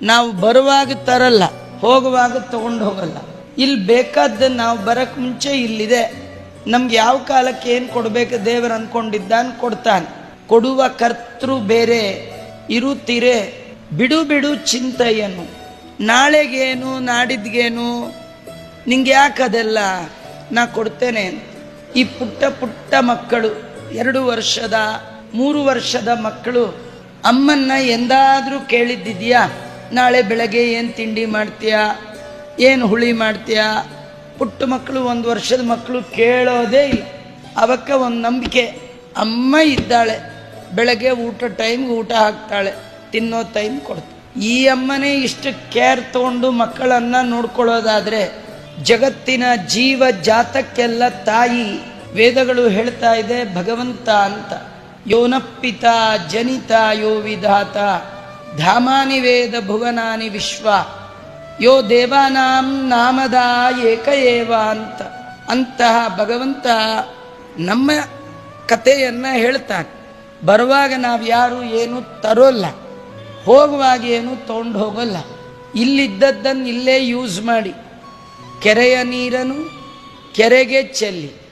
ನಾವು ಬರುವಾಗ ತರಲ್ಲ, ಹೋಗುವಾಗ ತಗೊಂಡು ಹೋಗಲ್ಲ. ಇಲ್ಲಿ ಬೇಕಾದ ನಾವು ಬರಕ್ ಮುಂಚೆ ಇಲ್ಲಿದೆ. ನಮ್ಗೆ ಯಾವ ಕಾಲಕ್ಕೆ ಏನು ಕೊಡಬೇಕು ದೇವರು ಅನ್ಕೊಂಡಿದ್ದಾನೆ ಕೊಡ್ತಾನೆ. ಕೊಡುವ ಕರ್ತೃ ಬೇರೆ ಇರುತ್ತೀರೆ ಬಿಡು ಬಿಡು ಚಿಂತೆಯನ್ನು. ನಾಳೆಗೇನು ನಾಡಿದ್ಗೇನು ನಿಂಗೆ ಯಾಕದೆಲ್ಲ, ನಾ ಕೊಡ್ತೇನೆ. ಈ ಪುಟ್ಟ ಪುಟ್ಟ ಮಕ್ಕಳು 2 ವರ್ಷದ 3 ವರ್ಷದ ಮಕ್ಕಳು ಅಮ್ಮನ್ನ ಎಂದಾದರೂ ಕೇಳಿದ್ದಿದ್ಯಾ ನಾಳೆ ಬೆಳಗ್ಗೆ ಏನು ತಿಂಡಿ ಮಾಡ್ತೀಯಾ, ಏನು ಹುಳಿ ಮಾಡ್ತೀಯಾ? ಪುಟ್ಟ ಮಕ್ಕಳು 1 ವರ್ಷದ ಮಕ್ಕಳು ಕೇಳೋದೇ ಇಲ್ಲ. ಅವಕ್ಕೆ ಒಂದು ನಂಬಿಕೆ, ಅಮ್ಮ ಇದ್ದಾಳೆ, ಬೆಳಗ್ಗೆ ಊಟ ಟೈಮ್ಗೆ ಊಟ ಹಾಕ್ತಾಳೆ, ತಿನ್ನೋ ಟೈಮ್ ಕೊಡ್ತಾಳೆ. ಈ ಅಮ್ಮನೇ ಇಷ್ಟು ಕೇರ್ ತಗೊಂಡು ಮಕ್ಕಳನ್ನ ನೋಡ್ಕೊಳ್ಳೋದಾದ್ರೆ ಜಗತ್ತಿನ ಜೀವ ಜಾತಕ್ಕೆಲ್ಲ ತಾಯಿ. ವೇದಗಳು ಹೇಳ್ತಾ ಇದೆ ಭಗವಂತ ಅಂತ, ಯೋನಪ್ಪಿತ ಜನಿತ ಯೋ ವಿಧಾತ ಧಾಮಾನಿ ವೇದ ಭುವನಾನಿ ವಿಶ್ವ ಯೋ ದೇವಾನಾಂ ನಾಮದ ಏಕ ಏವ ಅಂತ. ಅಂತಹ ಭಗವಂತ ನಮ್ಮ ಕಥೆಯನ್ನ ಹೇಳ್ತಾನೆ. ಬರುವಾಗ ನಾವು ಯಾರು ಏನು ತರೋಲ್ಲ, ಹೋಗುವಾಗ ಏನು ತಗೊಂಡು ಹೋಗೋಲ್ಲ. ಇಲ್ಲಿದ್ದದ್ದನ್ನು ಇಲ್ಲೇ ಯೂಸ್ ಮಾಡಿ, ಕೆರೆಯ ನೀರನ್ನು ಕೆರೆಗೆ ಚೆಲ್ಲಿ